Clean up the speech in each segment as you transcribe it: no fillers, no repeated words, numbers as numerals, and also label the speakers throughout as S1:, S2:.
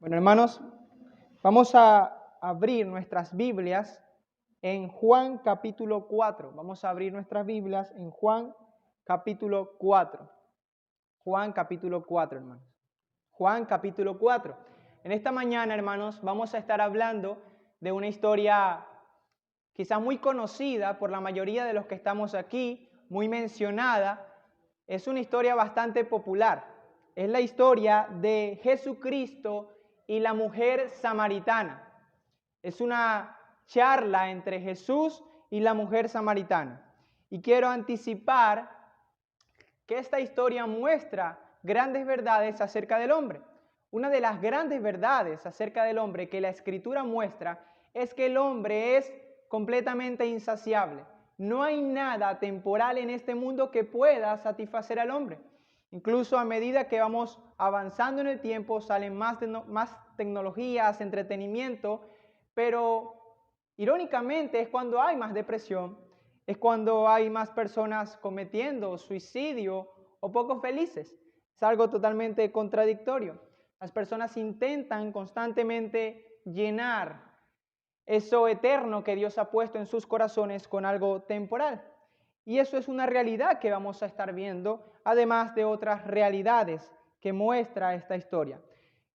S1: Bueno, hermanos, vamos a abrir nuestras Biblias en Juan capítulo 4. Vamos a abrir nuestras Biblias en Juan capítulo 4. Juan capítulo 4, hermanos. Juan capítulo 4. En esta mañana, hermanos, vamos a estar hablando de una historia quizás muy conocida por la mayoría de los que estamos aquí, muy mencionada. Es una historia bastante popular. Es la historia de Jesucristo y la mujer samaritana. Es una charla entre Jesús y la mujer samaritana. Y quiero anticipar que esta historia muestra grandes verdades acerca del hombre. Una de las grandes verdades acerca del hombre que la Escritura muestra es que el hombre es completamente insaciable. No hay nada temporal en este mundo que pueda satisfacer al hombre. Incluso a medida que vamos avanzando en el tiempo, salen más tecnologías, entretenimiento, pero irónicamente es cuando hay más depresión, es cuando hay más personas cometiendo suicidio o poco felices. Es algo totalmente contradictorio. Las personas intentan constantemente llenar eso eterno que Dios ha puesto en sus corazones con algo temporal. Y eso es una realidad que vamos a estar viendo, además de otras realidades que muestra esta historia.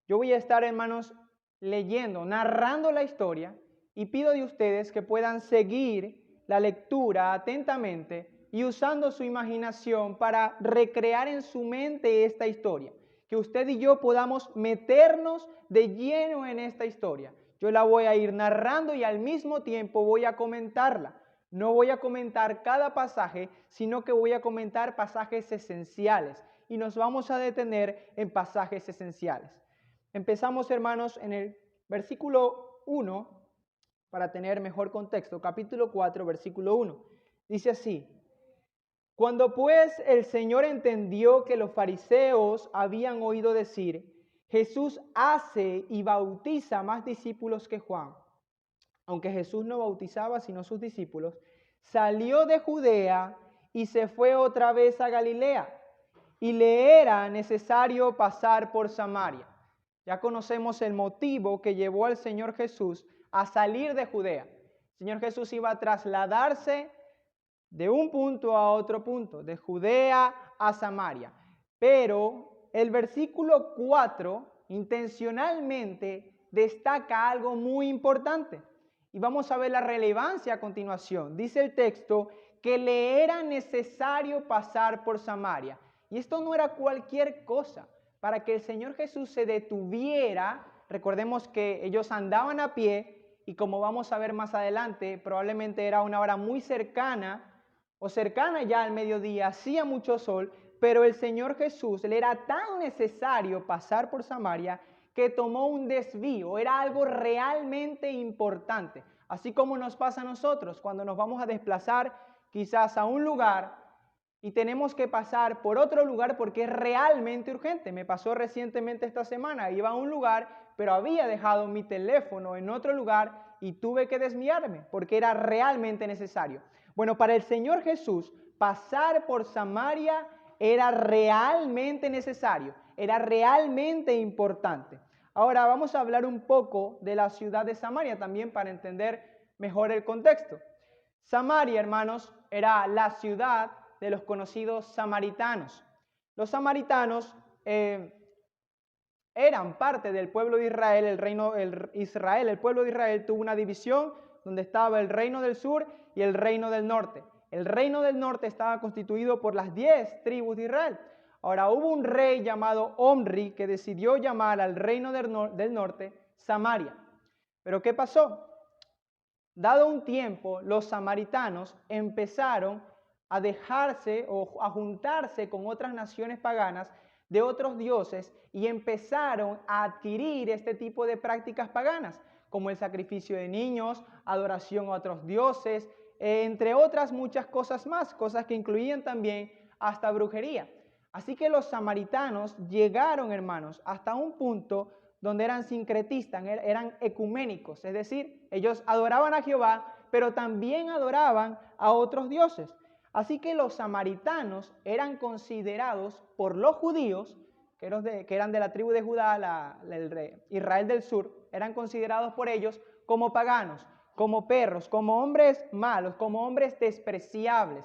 S1: Yo voy a estar, hermanos, leyendo, narrando la historia, y pido de ustedes que puedan seguir la lectura atentamente y usando su imaginación para recrear en su mente esta historia. Que usted y yo podamos meternos de lleno en esta historia. Yo la voy a ir narrando y al mismo tiempo voy a comentarla. No voy a comentar cada pasaje, sino que voy a comentar pasajes esenciales. Y nos vamos a detener en pasajes esenciales. Empezamos, hermanos, en el versículo 1, para tener mejor contexto, capítulo 4, versículo 1. Dice así: Cuando pues el Señor entendió que los fariseos habían oído decir, Jesús hace y bautiza más discípulos que Juan, aunque Jesús no bautizaba sino sus discípulos, salió de Judea y se fue otra vez a Galilea, y le era necesario pasar por Samaria. Ya conocemos el motivo que llevó al Señor Jesús a salir de Judea. El Señor Jesús iba a trasladarse de un punto a otro punto, de Judea a Samaria. Pero el versículo 4 intencionalmente destaca algo muy importante. Y vamos a ver la relevancia a continuación. Dice el texto que le era necesario pasar por Samaria. Y esto no era cualquier cosa. Para que el Señor Jesús se detuviera, recordemos que ellos andaban a pie y como vamos a ver más adelante, probablemente era una hora muy cercana o cercana ya al mediodía, hacía mucho sol, pero el Señor Jesús le era tan necesario pasar por Samaria que tomó un desvío, era algo realmente importante. Así como nos pasa a nosotros cuando nos vamos a desplazar quizás a un lugar y tenemos que pasar por otro lugar porque es realmente urgente. Me pasó recientemente esta semana, iba a un lugar, pero había dejado mi teléfono en otro lugar y tuve que desviarme porque era realmente necesario. Bueno, para el Señor Jesús, pasar por Samaria era realmente necesario, era realmente importante. Ahora vamos a hablar un poco de la ciudad de Samaria también para entender mejor el contexto. Samaria, hermanos, era la ciudad de los conocidos samaritanos. Los samaritanos eran parte del pueblo de Israel, el pueblo de Israel tuvo una división donde estaba el reino del sur y el reino del norte. El reino del norte estaba constituido por las 10 tribus de Israel. Ahora hubo un rey llamado Omri que decidió llamar al reino del norte Samaria. Pero ¿qué pasó? Dado un tiempo, los samaritanos empezaron a dejarse o a juntarse con otras naciones paganas de otros dioses y empezaron a adquirir este tipo de prácticas paganas, como el sacrificio de niños, adoración a otros dioses, entre otras muchas cosas más, cosas que incluían también hasta brujería. Así que los samaritanos llegaron, hermanos, hasta un punto donde eran sincretistas, eran ecuménicos, es decir, ellos adoraban a Jehová, pero también adoraban a otros dioses. Así que los samaritanos eran considerados por los judíos, que eran de la tribu de Judá, Israel del sur, eran considerados por ellos como paganos, como perros, como hombres malos, como hombres despreciables.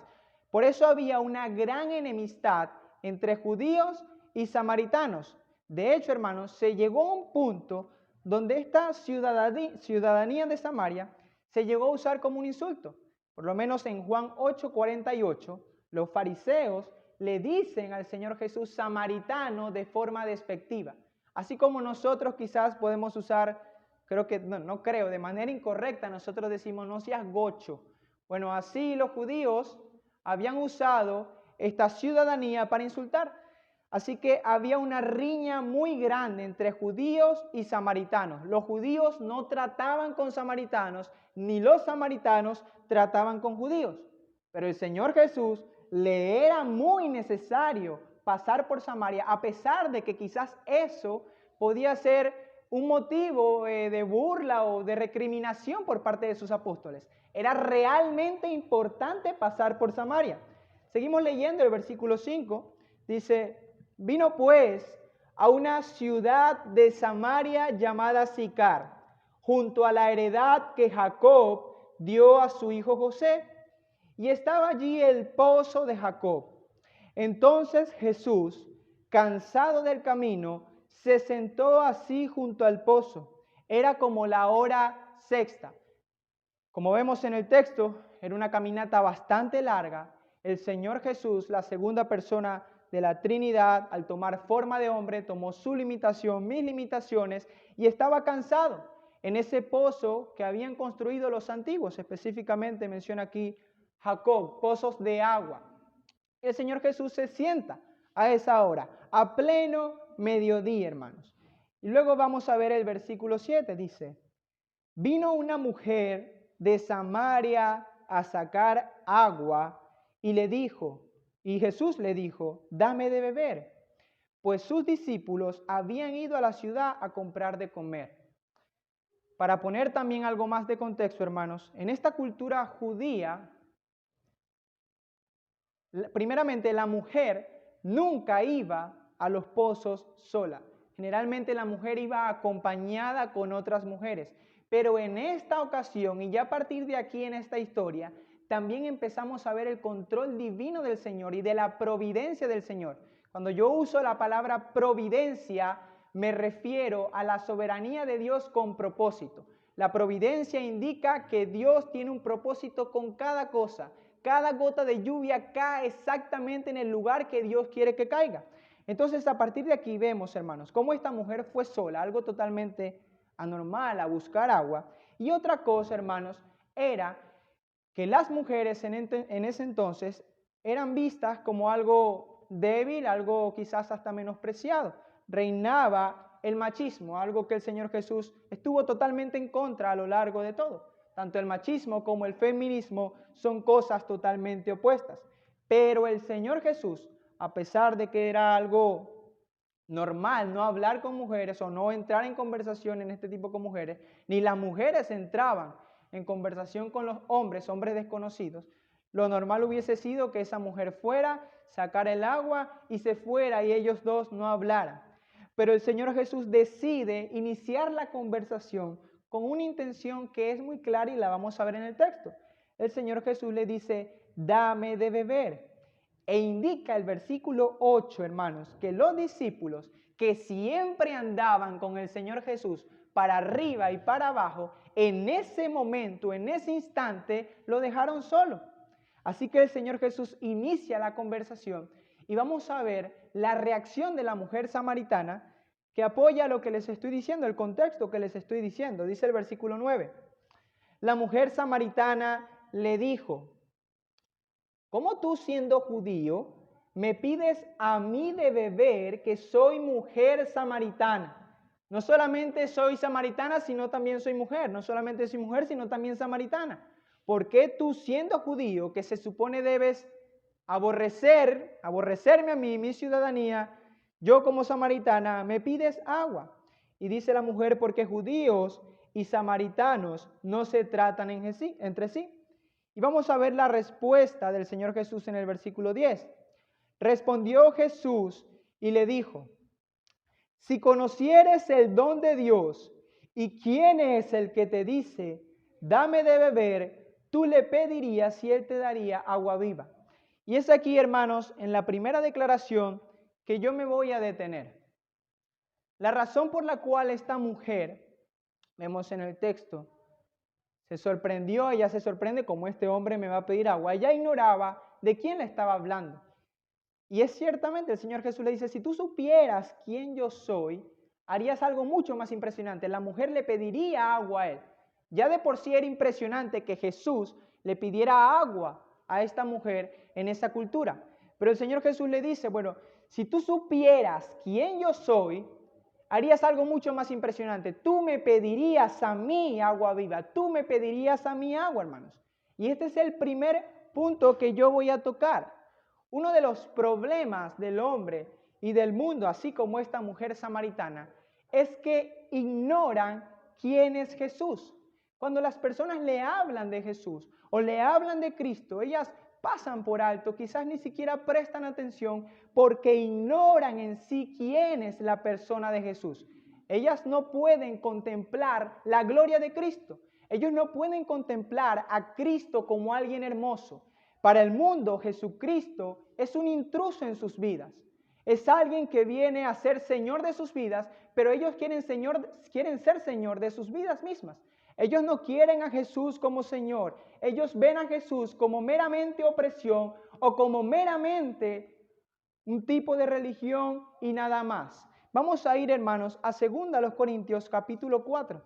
S1: Por eso había una gran enemistad entre judíos y samaritanos. De hecho, hermanos, se llegó a un punto donde esta ciudadanía de Samaria se llegó a usar como un insulto. Por lo menos en Juan 8:48, los fariseos le dicen al Señor Jesús samaritano de forma despectiva. Así como nosotros quizás podemos usar, de manera incorrecta, nosotros decimos no seas gocho. Bueno, así los judíos habían usado esta ciudadanía para insultar. Así que había una riña muy grande entre judíos y samaritanos. Los judíos no trataban con samaritanos, ni los samaritanos trataban con judíos. Pero el Señor Jesús le era muy necesario pasar por Samaria, a pesar de que quizás eso podía ser un motivo de burla o de recriminación por parte de sus apóstoles. Era realmente importante pasar por Samaria. Seguimos leyendo el versículo 5, dice: vino pues a una ciudad de Samaria llamada Sicar, junto a la heredad que Jacob dio a su hijo José, y estaba allí el pozo de Jacob. Entonces Jesús, cansado del camino, se sentó así junto al pozo. Era como la hora sexta. Como vemos en el texto, era una caminata bastante larga. El Señor Jesús, la segunda persona de la Trinidad, al tomar forma de hombre, tomó su limitación, mis limitaciones, y estaba cansado en ese pozo que habían construido los antiguos. Específicamente menciona aquí Jacob, pozos de agua. El Señor Jesús se sienta a esa hora, a pleno mediodía, hermanos. Y luego vamos a ver el versículo 7, dice: vino una mujer de Samaria a sacar agua y Jesús le dijo, dame de beber, pues sus discípulos habían ido a la ciudad a comprar de comer. Para poner también algo más de contexto, hermanos, en esta cultura judía, primeramente la mujer nunca iba a los pozos sola. Generalmente la mujer iba acompañada con otras mujeres. Pero en esta ocasión, y ya a partir de aquí en esta historia, también empezamos a ver el control divino del Señor y de la providencia del Señor. Cuando yo uso la palabra providencia, me refiero a la soberanía de Dios con propósito. La providencia indica que Dios tiene un propósito con cada cosa. Cada gota de lluvia cae exactamente en el lugar que Dios quiere que caiga. Entonces, a partir de aquí vemos, hermanos, cómo esta mujer fue sola, algo totalmente anormal, a buscar agua. Y otra cosa, hermanos, era que las mujeres en ese entonces eran vistas como algo débil, algo quizás hasta menospreciado. Reinaba el machismo, algo que el Señor Jesús estuvo totalmente en contra a lo largo de todo. Tanto el machismo como el feminismo son cosas totalmente opuestas. Pero el Señor Jesús, a pesar de que era algo normal no hablar con mujeres o no entrar en conversación en este tipo con mujeres, ni las mujeres entraban en conversación con los hombres desconocidos, lo normal hubiese sido que esa mujer fuera, sacara el agua y se fuera y ellos dos no hablaran. Pero el Señor Jesús decide iniciar la conversación con una intención que es muy clara y la vamos a ver en el texto. El Señor Jesús le dice, dame de beber. E indica el versículo 8, hermanos, que los discípulos que siempre andaban con el Señor Jesús para arriba y para abajo, en ese momento, en ese instante, lo dejaron solo. Así que el Señor Jesús inicia la conversación y vamos a ver la reacción de la mujer samaritana que apoya lo que les estoy diciendo, el contexto que les estoy diciendo. Dice el versículo 9. La mujer samaritana le dijo, ¿cómo tú siendo judío me pides a mí de beber que soy mujer samaritana? No solamente soy samaritana, sino también soy mujer. No solamente soy mujer, sino también samaritana. ¿Por qué tú siendo judío, que se supone debes aborrecerme a mí, mi ciudadanía, yo como samaritana, me pides agua? Y dice la mujer, porque judíos y samaritanos no se tratan entre sí. Y vamos a ver la respuesta del Señor Jesús en el versículo 10. Respondió Jesús y le dijo, Si conocieres el don de Dios y quién es el que te dice, dame de beber, tú le pedirías y él te daría agua viva. Y es aquí, hermanos, en la primera declaración que yo me voy a detener. La razón por la cual esta mujer, vemos en el texto, se sorprendió, ella se sorprende como este hombre me va a pedir agua. Ella ignoraba de quién le estaba hablando. Y es ciertamente, el Señor Jesús le dice, si tú supieras quién yo soy, harías algo mucho más impresionante. La mujer le pediría agua a él. Ya de por sí era impresionante que Jesús le pidiera agua a esta mujer en esa cultura. Pero el Señor Jesús le dice, bueno, si tú supieras quién yo soy, harías algo mucho más impresionante. Tú me pedirías a mí agua viva. Tú me pedirías a mí agua, hermanos. Y este es el primer punto que yo voy a tocar. Uno de los problemas del hombre y del mundo, así como esta mujer samaritana, es que ignoran quién es Jesús. Cuando las personas le hablan de Jesús o le hablan de Cristo, ellas pasan por alto, quizás ni siquiera prestan atención porque ignoran en sí quién es la persona de Jesús. Ellas no pueden contemplar la gloria de Cristo. Ellos no pueden contemplar a Cristo como alguien hermoso. Para el mundo, Jesucristo es un intruso en sus vidas. Es alguien que viene a ser Señor de sus vidas, pero ellos quieren ser Señor de sus vidas mismas. Ellos no quieren a Jesús como Señor. Ellos ven a Jesús como meramente opresión o como meramente un tipo de religión y nada más. Vamos a ir, hermanos, a 2 Corintios capítulo 4.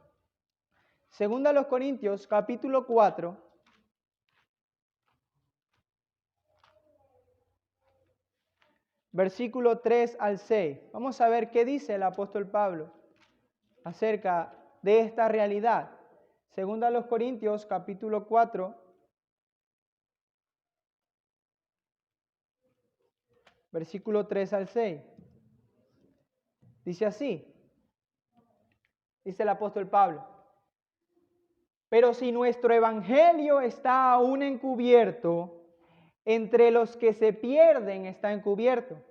S1: 2 Corintios capítulo 4. Versículo 3 al 6. Vamos a ver qué dice el apóstol Pablo acerca de esta realidad. 2 Corintios capítulo 4, versículo 3 al 6. Dice así, dice el apóstol Pablo, pero si nuestro evangelio está aún encubierto, entre los que se pierden está encubierto.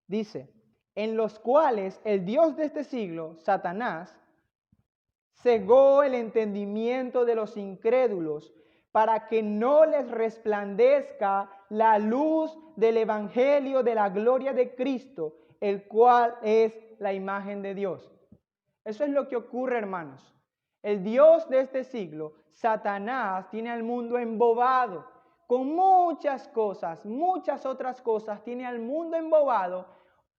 S1: Dice, en los cuales el Dios de este siglo, Satanás, cegó el entendimiento de los incrédulos para que no les resplandezca la luz del evangelio de la gloria de Cristo, el cual es la imagen de Dios. Eso es lo que ocurre, hermanos. El Dios de este siglo, Satanás, tiene al mundo embobado con muchas cosas, muchas otras cosas, tiene al mundo embobado,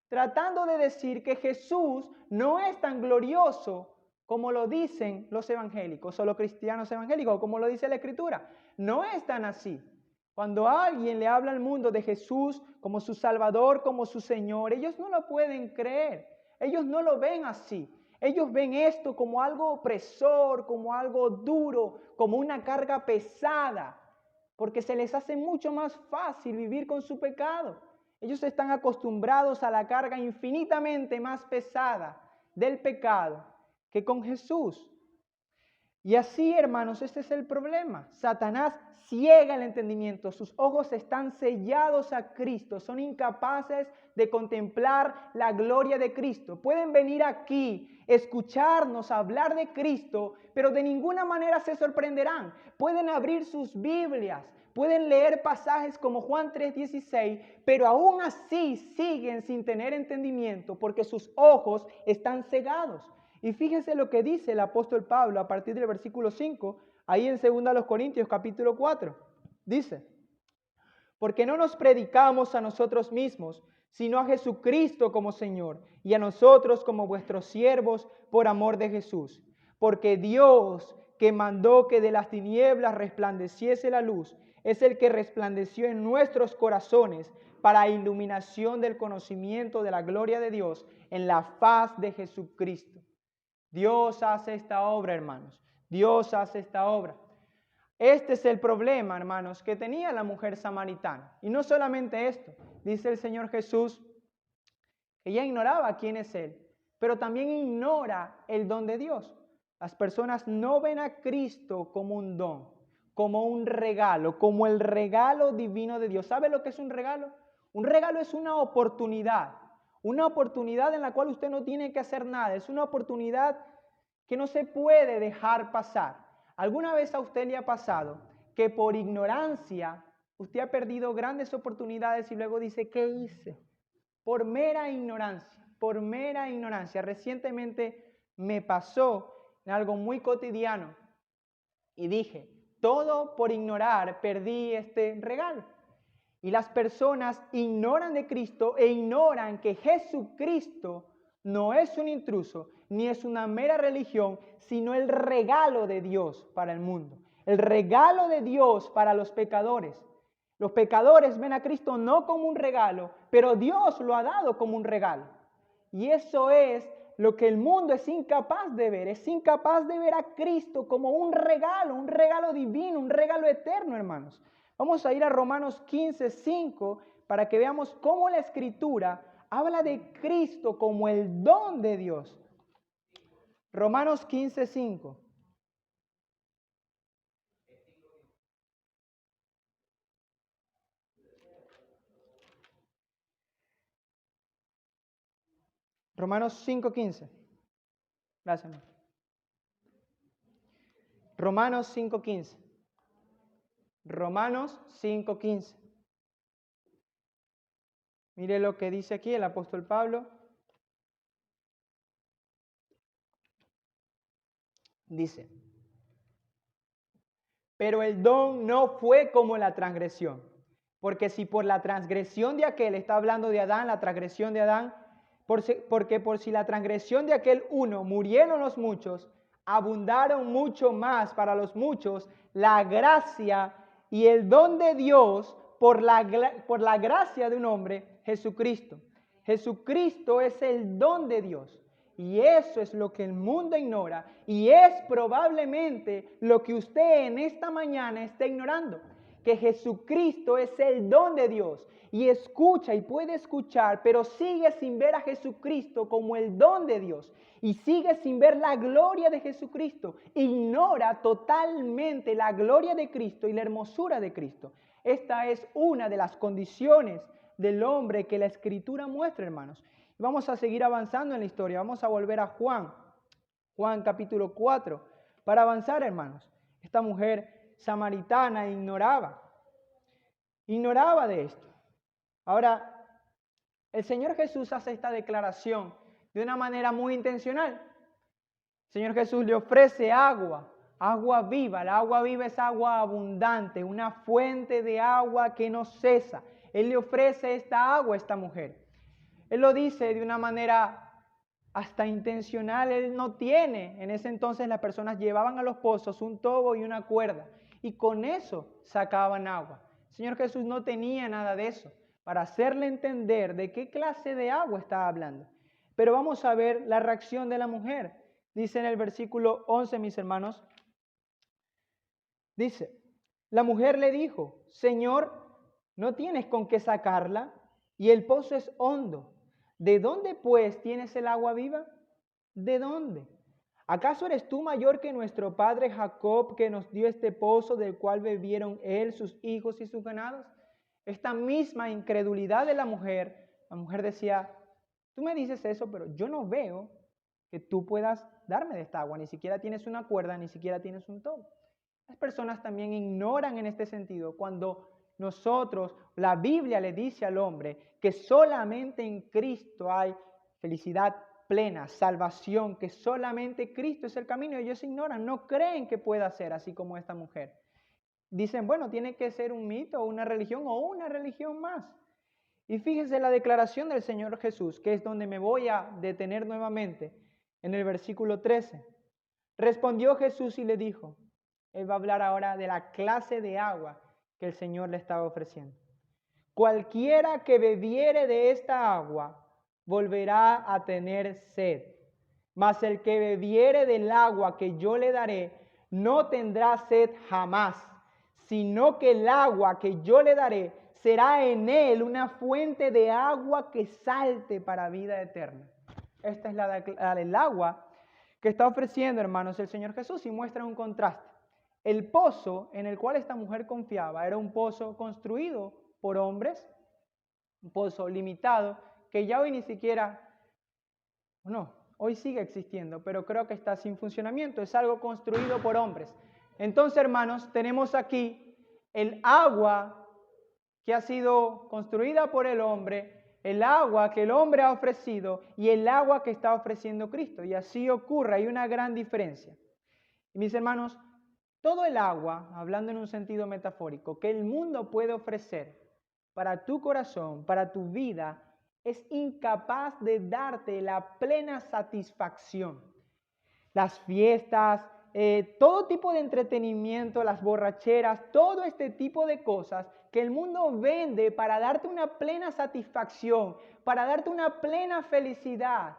S1: tratando de decir que Jesús no es tan glorioso como lo dicen los evangélicos o los cristianos evangélicos, como lo dice la Escritura. No es tan así. Cuando alguien le habla al mundo de Jesús como su Salvador, como su Señor, ellos no lo pueden creer. Ellos no lo ven así. Ellos ven esto como algo opresor, como algo duro, como una carga pesada, porque se les hace mucho más fácil vivir con su pecado. Ellos están acostumbrados a la carga infinitamente más pesada del pecado que con Jesús. Y así, hermanos, este es el problema. Satanás ciega el entendimiento, sus ojos están sellados a Cristo, son incapaces de contemplar la gloria de Cristo. Pueden venir aquí, escucharnos hablar de Cristo, pero de ninguna manera se sorprenderán. Pueden abrir sus Biblias, pueden leer pasajes como Juan 3:16, pero aún así siguen sin tener entendimiento porque sus ojos están cegados. Y fíjense lo que dice el apóstol Pablo a partir del versículo 5, ahí en 2 Corintios capítulo 4. Dice, porque no nos predicamos a nosotros mismos, sino a Jesucristo como Señor, y a nosotros como vuestros siervos por amor de Jesús. Porque Dios, que mandó que de las tinieblas resplandeciese la luz, es el que resplandeció en nuestros corazones para iluminación del conocimiento de la gloria de Dios en la faz de Jesucristo. Dios hace esta obra, hermanos. Dios hace esta obra. Este es el problema, hermanos, que tenía la mujer samaritana. Y no solamente esto, dice el Señor Jesús, que ella ignoraba quién es Él, pero también ignora el don de Dios. Las personas no ven a Cristo como un don, como un regalo, como el regalo divino de Dios. ¿Sabe lo que es un regalo? Un regalo es una oportunidad Una oportunidad en la cual usted no tiene que hacer nada. Es una oportunidad que no se puede dejar pasar. ¿Alguna vez a usted le ha pasado que por ignorancia usted ha perdido grandes oportunidades y luego dice, ¿qué hice? Por mera ignorancia, por mera ignorancia. Recientemente me pasó en algo muy cotidiano y dije, todo por ignorar perdí este regalo. Y las personas ignoran de Cristo e ignoran que Jesucristo no es un intruso, ni es una mera religión, sino el regalo de Dios para el mundo. El regalo de Dios para los pecadores. Los pecadores ven a Cristo no como un regalo, pero Dios lo ha dado como un regalo. Y eso es lo que el mundo es incapaz de ver. Es incapaz de ver a Cristo como un regalo divino, un regalo eterno, hermanos. Vamos a ir a Romanos 15:5 para que veamos cómo la Escritura habla de Cristo como el don de Dios. Romanos 15:5. Romanos 5:15. Gracias, hermano. Romanos 5:15. Romanos 5:15. Mire lo que dice aquí el apóstol Pablo. Dice, pero el don no fue como la transgresión. Porque si por la transgresión de aquel, está hablando de Adán, la transgresión de Adán, porque por si la transgresión de aquel uno murieron los muchos, abundaron mucho más para los muchos la gracia y el don de Dios por la gracia de un hombre, Jesucristo. Jesucristo es el don de Dios. Y eso es lo que el mundo ignora y es probablemente lo que usted en esta mañana está ignorando, que Jesucristo es el don de Dios y escucha y puede escuchar, pero sigue sin ver a Jesucristo como el don de Dios y sigue sin ver la gloria de Jesucristo. Ignora totalmente la gloria de Cristo y la hermosura de Cristo. Esta es una de las condiciones del hombre que la Escritura muestra, hermanos. Vamos a seguir avanzando en la historia. Vamos a volver a Juan capítulo 4, para avanzar, hermanos. Esta mujer samaritana ignoraba de esto. Ahora, el Señor Jesús hace esta declaración de una manera muy intencional. El Señor Jesús le ofrece agua viva. La agua viva es agua abundante, una fuente de agua que no cesa. Él le ofrece esta agua a esta mujer. Él lo dice de una manera hasta intencional. Él no tiene. En ese entonces las personas llevaban a los pozos un tobo y una cuerda y con eso sacaban agua. El Señor Jesús no tenía nada de eso para hacerle entender de qué clase de agua estaba hablando. Pero vamos a ver la reacción de la mujer. Dice en el versículo 11, mis hermanos, dice, la mujer le dijo, Señor, no tienes con qué sacarla y el pozo es hondo. ¿De dónde pues tienes el agua viva? ¿De dónde? ¿Acaso eres tú mayor que nuestro padre Jacob, que nos dio este pozo del cual bebieron él, sus hijos y sus ganados? Esta misma incredulidad de la mujer decía, tú me dices eso, pero yo no veo que tú puedas darme de esta agua. Ni siquiera tienes una cuerda, ni siquiera tienes un tobo. Las personas también ignoran en este sentido cuando nosotros, la Biblia le dice al hombre que solamente en Cristo hay felicidad plena, salvación, que solamente Cristo es el camino. Ellos ignoran, no creen que pueda ser así como esta mujer. Dicen, bueno, tiene que ser un mito o una religión más. Y fíjense la declaración del Señor Jesús, que es donde me voy a detener nuevamente, en el versículo 13. Respondió Jesús y le dijo, él va a hablar ahora de la clase de agua que el Señor le estaba ofreciendo. Cualquiera que bebiere de esta agua volverá a tener sed, mas el que bebiere del agua que yo le daré no tendrá sed jamás, sino que el agua que yo le daré será en él una fuente de agua que salte para vida eterna. Esta es el agua que está ofreciendo, hermanos, el Señor Jesús, y muestra un contraste. El pozo en el cual esta mujer confiaba era un pozo construido por hombres, un pozo limitado que ya hoy ni siquiera, no, hoy sigue existiendo, pero creo que está sin funcionamiento, es algo construido por hombres. Entonces, hermanos, tenemos aquí el agua que ha sido construida por el hombre, el agua que el hombre ha ofrecido y el agua que está ofreciendo Cristo. Y así ocurre, hay una gran diferencia. Y mis hermanos, todo el agua, hablando en un sentido metafórico, que el mundo puede ofrecer para tu corazón, para tu vida, es incapaz de darte la plena satisfacción. Las fiestas, todo tipo de entretenimiento, las borracheras, todo este tipo de cosas que el mundo vende para darte una plena satisfacción, para darte una plena felicidad.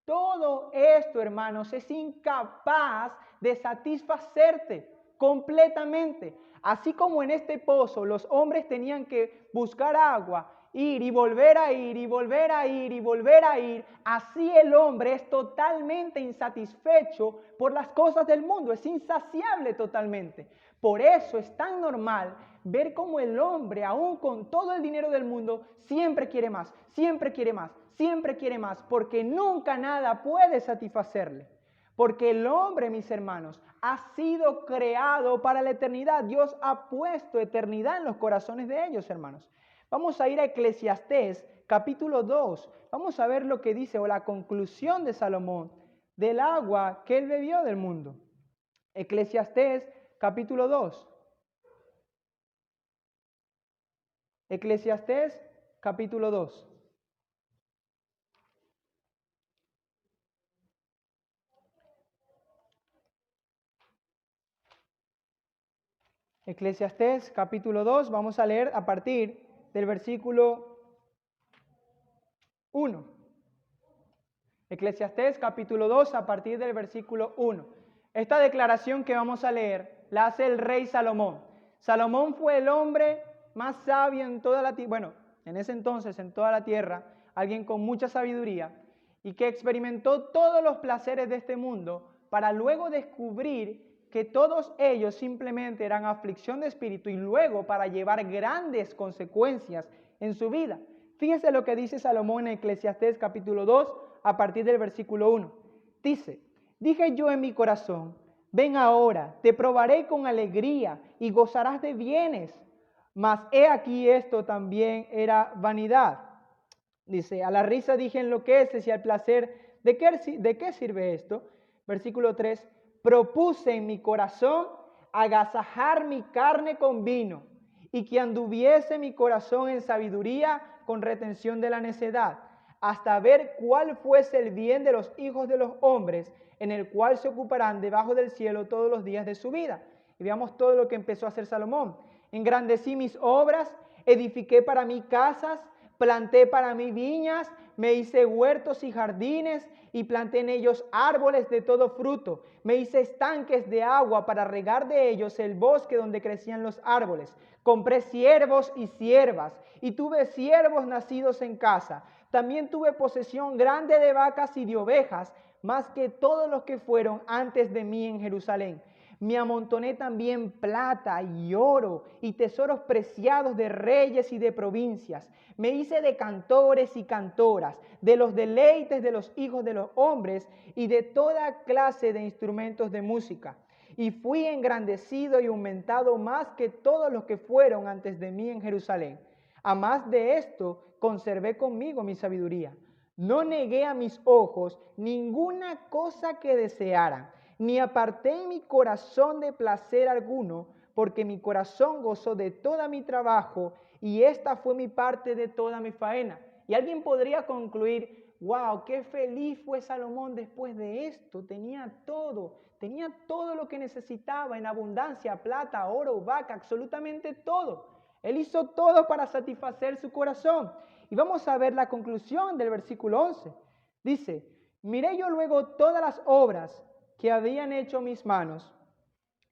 S1: Todo esto, hermanos, es incapaz de satisfacerte completamente. Así como en este pozo los hombres tenían que buscar agua, ir y volver a ir y volver a ir y volver a ir, así el hombre es totalmente insatisfecho por las cosas del mundo, es insaciable totalmente. Por eso es tan normal ver cómo el hombre, aún con todo el dinero del mundo, siempre quiere más, siempre quiere más, siempre quiere más, porque nunca nada puede satisfacerle. Porque el hombre, mis hermanos, ha sido creado para la eternidad. Dios ha puesto eternidad en los corazones de ellos, hermanos. Vamos a ir a Eclesiastés, capítulo 2. Vamos a ver lo que dice, o la conclusión de Salomón, del agua que él bebió del mundo. Eclesiastés, capítulo 2. Eclesiastés, capítulo 2. Eclesiastés, capítulo 2. Vamos a leer a partir del versículo 1. Eclesiastés capítulo 2 a partir del versículo 1. Esta declaración que vamos a leer la hace el rey Salomón. Salomón fue el hombre más sabio en toda la tierra, bueno, en ese entonces en toda la tierra, alguien con mucha sabiduría y que experimentó todos los placeres de este mundo para luego descubrir que todos ellos simplemente eran aflicción de espíritu y luego para llevar grandes consecuencias en su vida. Fíjense lo que dice Salomón en Eclesiastés capítulo 2 a partir del versículo 1. Dice, dije yo en mi corazón, ven ahora, te probaré con alegría y gozarás de bienes. Mas he aquí esto también era vanidad. Dice, a la risa dije enloqueces y al placer, ¿de qué sirve esto? Versículo 3, propuse en mi corazón agasajar mi carne con vino y que anduviese mi corazón en sabiduría con retención de la necedad, hasta ver cuál fuese el bien de los hijos de los hombres, en el cual se ocuparán debajo del cielo todos los días de su vida. Y veamos todo lo que empezó a hacer Salomón. Engrandecí mis obras, edifiqué para mí casas, planté para mí viñas, me hice huertos y jardines y planté en ellos árboles de todo fruto. Me hice estanques de agua para regar de ellos el bosque donde crecían los árboles. Compré siervos y siervas y tuve siervos nacidos en casa. También tuve posesión grande de vacas y de ovejas, más que todos los que fueron antes de mí en Jerusalén. Me amontoné también plata y oro y tesoros preciados de reyes y de provincias. Me hice de cantores y cantoras, de los deleites de los hijos de los hombres y de toda clase de instrumentos de música. Y fui engrandecido y aumentado más que todos los que fueron antes de mí en Jerusalén. A más de esto, conservé conmigo mi sabiduría. No negué a mis ojos ninguna cosa que desearan, ni aparté mi corazón de placer alguno, porque mi corazón gozó de todo mi trabajo y esta fue mi parte de toda mi faena. Y alguien podría concluir, wow, qué feliz fue Salomón después de esto, tenía todo lo que necesitaba en abundancia, plata, oro, vaca, absolutamente todo. Él hizo todo para satisfacer su corazón. Y vamos a ver la conclusión del versículo 11. Dice, miré yo luego todas las obras que habían hecho mis manos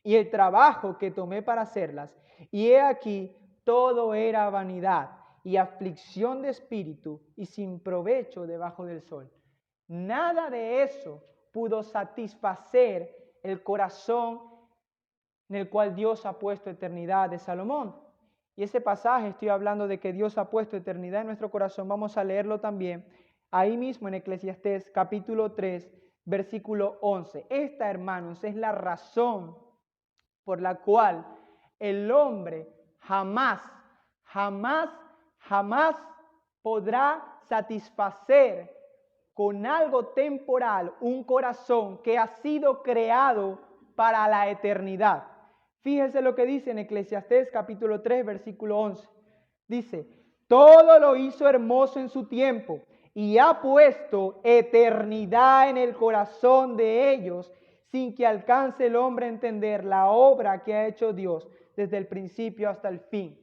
S1: y el trabajo que tomé para hacerlas, y he aquí todo era vanidad y aflicción de espíritu y sin provecho debajo del sol. Nada de eso pudo satisfacer el corazón en el cual Dios ha puesto eternidad de Salomón. Y ese pasaje estoy hablando de que Dios ha puesto eternidad en nuestro corazón. Vamos a leerlo también ahí mismo en Eclesiastés capítulo 3, versículo 11. Esta, hermanos, es la razón por la cual el hombre jamás podrá satisfacer con algo temporal un corazón que ha sido creado para la eternidad. Fíjese lo que dice en Eclesiastés capítulo 3, versículo 11. Dice, todo lo hizo hermoso en su tiempo y ha puesto eternidad en el corazón de ellos, sin que alcance el hombre a entender la obra que ha hecho Dios desde el principio hasta el fin.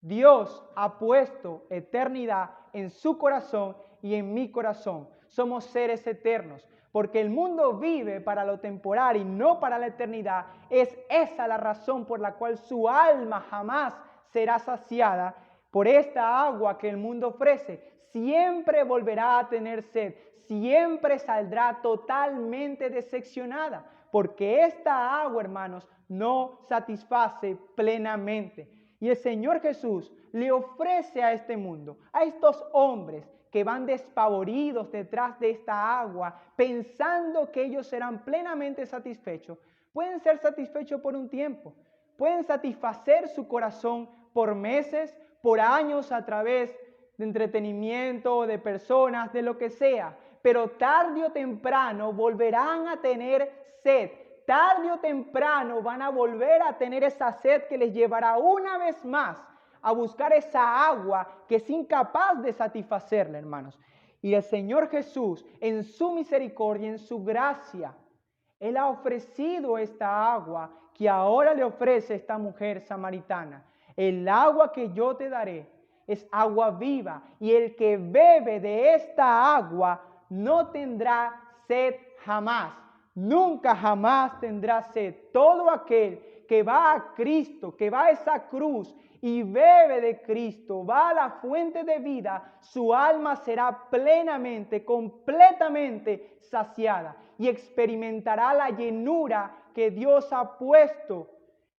S1: Dios ha puesto eternidad en su corazón y en mi corazón. Somos seres eternos, porque el mundo vive para lo temporal y no para la eternidad. Es esa la razón por la cual su alma jamás será saciada por esta agua que el mundo ofrece. Siempre volverá a tener sed, siempre saldrá totalmente decepcionada, porque esta agua, hermanos, no satisface plenamente. Y el Señor Jesús le ofrece a este mundo, a estos hombres que van despavoridos detrás de esta agua, pensando que ellos serán plenamente satisfechos. Pueden ser satisfechos por un tiempo, pueden satisfacer su corazón por meses, por años a través de entretenimiento, de personas, de lo que sea, pero tarde o temprano volverán a tener sed. Tarde o temprano van a volver a tener esa sed que les llevará una vez más a buscar esa agua que es incapaz de satisfacerla, hermanos. Y el Señor Jesús, en su misericordia, en su gracia, Él ha ofrecido esta agua que ahora le ofrece esta mujer samaritana. El agua que yo te daré es agua viva, y el que bebe de esta agua no tendrá sed jamás. Nunca jamás tendrá sed. Todo aquel que va a Cristo, que va a esa cruz y bebe de Cristo, va a la fuente de vida, su alma será plenamente, completamente saciada y experimentará la llenura que Dios ha puesto,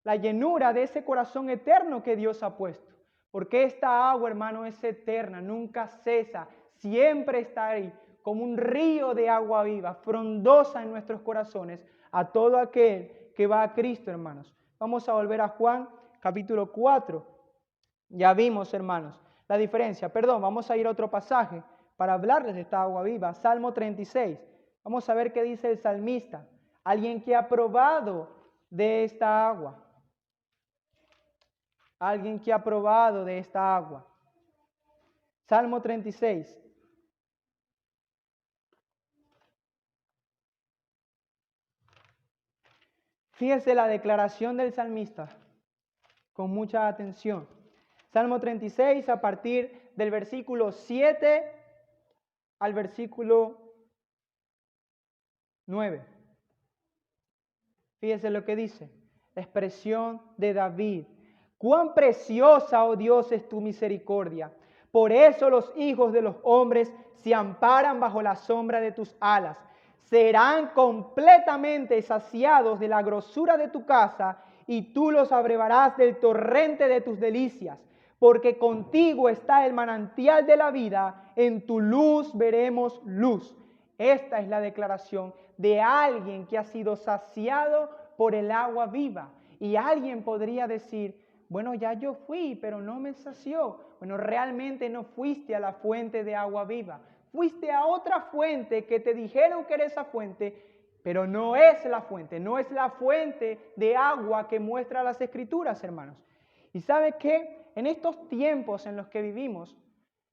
S1: la llenura de ese corazón eterno que Dios ha puesto. Porque esta agua, hermano, es eterna, nunca cesa, siempre está ahí, como un río de agua viva, frondosa en nuestros corazones, a todo aquel que va a Cristo, hermanos. Vamos a volver a Juan capítulo 4. Ya vimos, hermanos, la diferencia. Perdón, vamos a ir a otro pasaje para hablarles de esta agua viva. Salmo 36. Vamos a ver qué dice el salmista. Alguien que ha probado de esta agua. Alguien que ha probado de esta agua. Salmo 36. Fíjese la declaración del salmista con mucha atención. Salmo 36 a partir del versículo 7 al versículo 9. Fíjese lo que dice. La expresión de David. Cuán preciosa, oh Dios, es tu misericordia. Por eso los hijos de los hombres se amparan bajo la sombra de tus alas. Serán completamente saciados de la grosura de tu casa y tú los abrevarás del torrente de tus delicias. Porque contigo está el manantial de la vida, en tu luz veremos luz. Esta es la declaración de alguien que ha sido saciado por el agua viva. Y alguien podría decir, bueno, ya yo fui, pero no me sació. Bueno, realmente no fuiste a la fuente de agua viva. Fuiste a otra fuente que te dijeron que era esa fuente, pero no es la fuente, no es la fuente de agua que muestra las Escrituras, hermanos. ¿Y sabe qué? En estos tiempos en los que vivimos,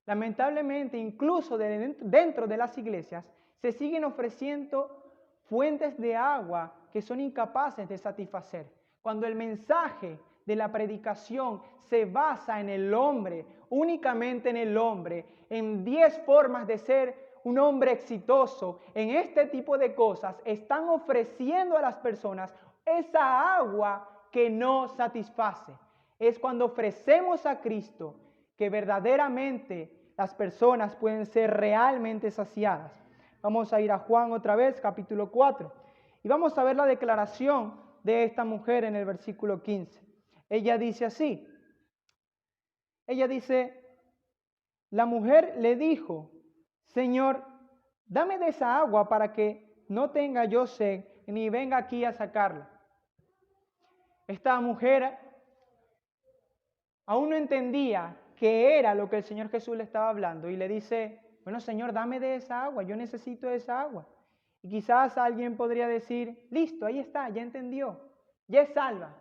S1: lamentablemente, incluso dentro de las iglesias, se siguen ofreciendo fuentes de agua que son incapaces de satisfacer. Cuando el mensaje de la predicación se basa en el hombre, únicamente en el hombre, en 10 formas de ser un hombre exitoso, en este tipo de cosas, están ofreciendo a las personas esa agua que no satisface. Es cuando ofrecemos a Cristo que verdaderamente las personas pueden ser realmente saciadas. Vamos a ir a Juan otra vez, capítulo 4, y vamos a ver la declaración de esta mujer en el versículo 15. Ella dice así, Ella dice, la mujer le dijo, Señor, dame de esa agua para que no tenga yo sed, ni venga aquí a sacarla. Esta mujer aún no entendía qué era lo que el Señor Jesús le estaba hablando y le dice, bueno, Señor, dame de esa agua, yo necesito esa agua. Y quizás alguien podría decir, listo, ahí está, ya entendió, ya es salva.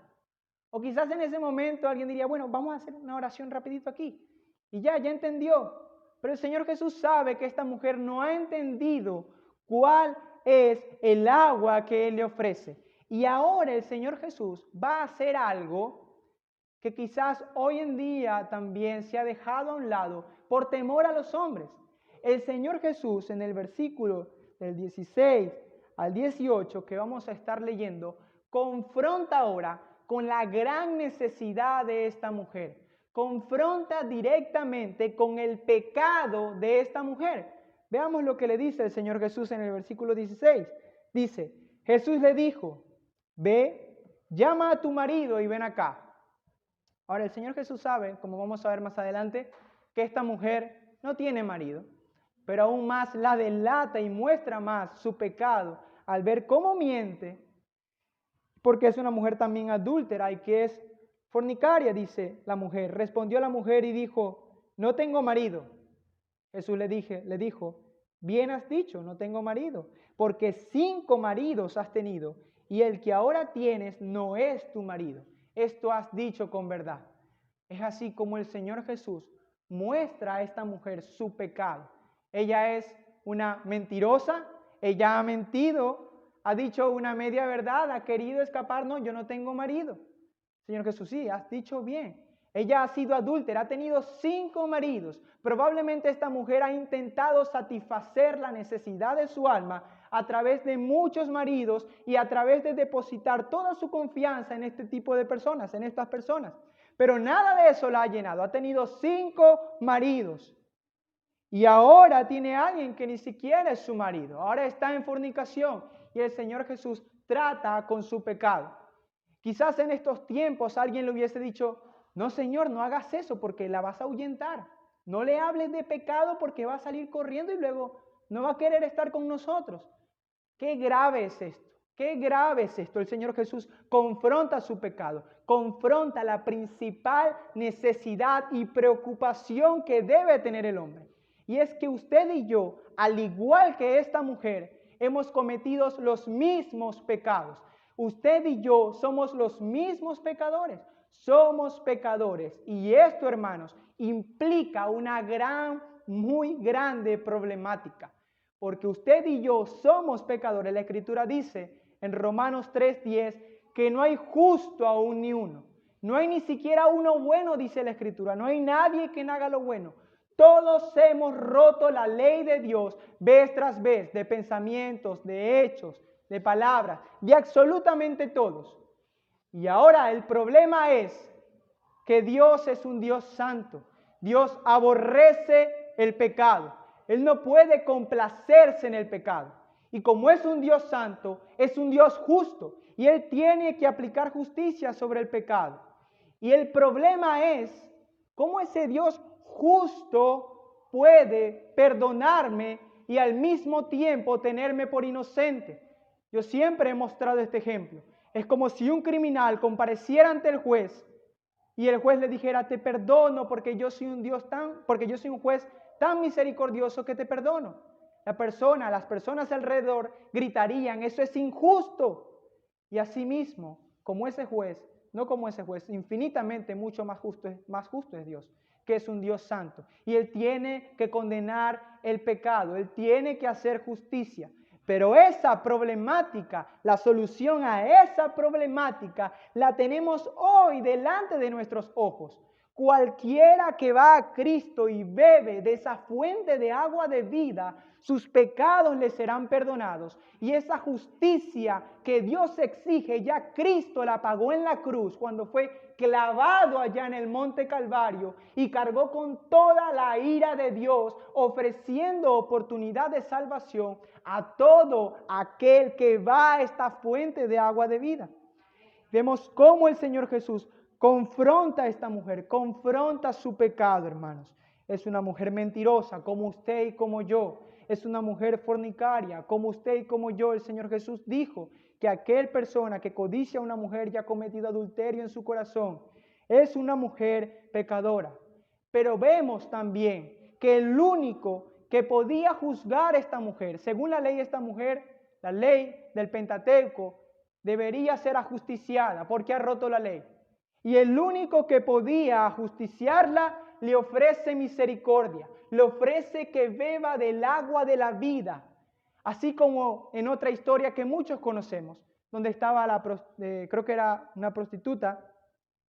S1: O quizás en ese momento alguien diría, bueno, vamos a hacer una oración rapidito aquí. Y ya entendió. Pero el Señor Jesús sabe que esta mujer no ha entendido cuál es el agua que Él le ofrece. Y ahora el Señor Jesús va a hacer algo que quizás hoy en día también se ha dejado a un lado por temor a los hombres. El Señor Jesús en el versículo del 16 al 18 que vamos a estar leyendo, confronta ahora con la gran necesidad de esta mujer. Confronta directamente con el pecado de esta mujer. Veamos lo que le dice el Señor Jesús en el versículo 16. Dice, Jesús le dijo, ve, llama a tu marido y ven acá. Ahora el Señor Jesús sabe, como vamos a ver más adelante, que esta mujer no tiene marido, pero aún más la delata y muestra más su pecado al ver cómo miente, porque es una mujer también adúltera y que es fornicaria, dice la mujer. Respondió la mujer y dijo, no tengo marido. Jesús le dijo, bien has dicho, no tengo marido, porque 5 maridos has tenido y el que ahora tienes no es tu marido. Esto has dicho con verdad. Es así como el Señor Jesús muestra a esta mujer su pecado. Ella es una mentirosa, ella ha mentido, ha dicho una media verdad, ha querido escapar, no, yo no tengo marido. Señor Jesús, sí, has dicho bien. Ella ha sido adúltera, ha tenido 5 maridos. Probablemente esta mujer ha intentado satisfacer la necesidad de su alma a través de muchos maridos y a través de depositar toda su confianza en este tipo de personas, en estas personas. Pero nada de eso la ha llenado. Ha tenido 5 maridos. Y ahora tiene a alguien que ni siquiera es su marido. Ahora está en fornicación. Y el Señor Jesús trata con su pecado. Quizás en estos tiempos alguien le hubiese dicho, no Señor, no hagas eso porque la vas a ahuyentar. No le hables de pecado porque va a salir corriendo y luego no va a querer estar con nosotros. Qué grave es esto. Qué grave es esto. El Señor Jesús confronta su pecado, confronta la principal necesidad y preocupación que debe tener el hombre. Y es que usted y yo, al igual que esta mujer, hemos cometido los mismos pecados. Usted y yo somos los mismos pecadores. Somos pecadores. Y esto, hermanos, implica una muy grande problemática. Porque usted y yo somos pecadores. La Escritura dice en Romanos 3:10 que no hay justo aún ni uno. No hay ni siquiera uno bueno, dice la Escritura. No hay nadie que haga lo bueno. Todos hemos roto la ley de Dios vez tras vez, de pensamientos, de hechos, de palabras, de absolutamente todos. Y ahora el problema es que Dios es un Dios santo. Dios aborrece el pecado. Él no puede complacerse en el pecado. Y como es un Dios santo, es un Dios justo. Y Él tiene que aplicar justicia sobre el pecado. Y el problema es cómo ese Dios justo puede perdonarme y al mismo tiempo tenerme por inocente. Yo siempre he mostrado este ejemplo. Es como si un criminal compareciera ante el juez y el juez le dijera, te perdono porque yo soy un juez tan misericordioso que te perdono. Las personas alrededor gritarían, eso es injusto. Y asimismo, como ese juez, no como ese juez, infinitamente mucho más justo es Dios, que es un Dios santo. Y Él tiene que condenar el pecado, Él tiene que hacer justicia. Pero esa problemática, la solución a esa problemática, la tenemos hoy delante de nuestros ojos. Cualquiera que va a Cristo y bebe de esa fuente de agua de vida, sus pecados le serán perdonados. Y esa justicia que Dios exige, ya Cristo la pagó en la cruz cuando fue clavado allá en el monte Calvario y cargó con toda la ira de Dios, ofreciendo oportunidad de salvación a todo aquel que va a esta fuente de agua de vida. Vemos cómo el Señor Jesús Confronta a esta mujer, confronta su pecado, hermanos. Es una mujer mentirosa, como usted y como yo. Es una mujer fornicaria, como usted y como yo. El Señor Jesús dijo que aquel persona que codicia a una mujer ya ha cometido adulterio en su corazón. Es una mujer pecadora. Pero vemos también que el único que podía juzgar a esta mujer, según la ley de esta mujer, la ley del Pentateuco, debería ser ajusticiada porque ha roto la ley. Y el único que podía ajusticiarla le ofrece misericordia, le ofrece que beba del agua de la vida. Así como en otra historia que muchos conocemos, donde estaba creo que era una prostituta,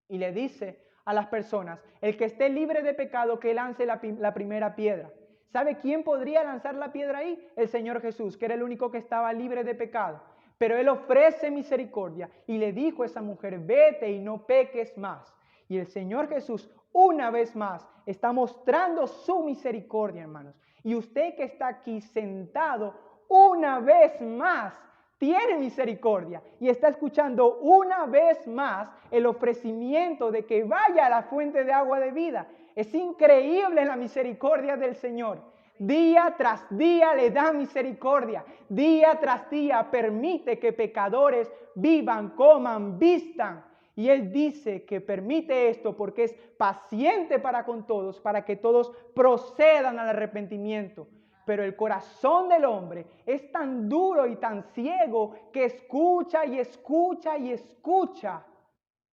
S1: y le dice a las personas, el que esté libre de pecado que lance la primera piedra. ¿Sabe quién podría lanzar la piedra ahí? El Señor Jesús, que era el único que estaba libre de pecado. Pero Él ofrece misericordia y le dijo a esa mujer, vete y no peques más. Y el Señor Jesús, una vez más, está mostrando su misericordia, hermanos. Y usted que está aquí sentado, una vez más, tiene misericordia y está escuchando una vez más el ofrecimiento de que vaya a la fuente de agua de vida. Es increíble la misericordia del Señor. Día tras día le da misericordia. Día tras día permite que pecadores vivan, coman, vistan. Y Él dice que permite esto porque es paciente para con todos, para que todos procedan al arrepentimiento. Pero el corazón del hombre es tan duro y tan ciego que escucha y escucha y escucha,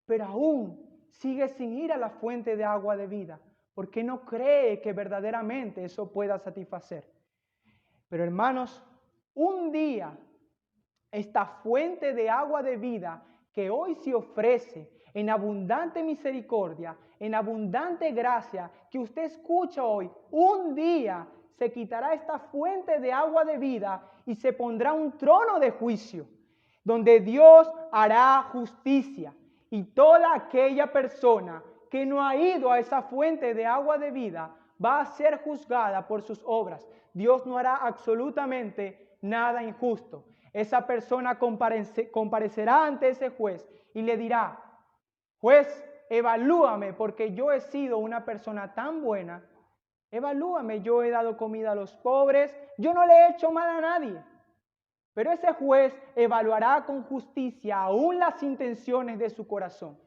S1: pero aún sigue sin ir a la fuente de agua de vida, porque no cree que verdaderamente eso pueda satisfacer. Pero hermanos, un día esta fuente de agua de vida que hoy se ofrece en abundante misericordia, en abundante gracia, que usted escucha hoy, un día se quitará esta fuente de agua de vida y se pondrá un trono de juicio, donde Dios hará justicia. Y toda aquella persona que no ha ido a esa fuente de agua de vida va a ser juzgada por sus obras. Dios no hará absolutamente nada injusto. Esa persona comparecerá ante ese juez y le dirá, juez, evalúame porque yo he sido una persona tan buena. Evalúame, yo he dado comida a los pobres, yo no le he hecho mal a nadie. Pero ese juez evaluará con justicia aún las intenciones de su corazón.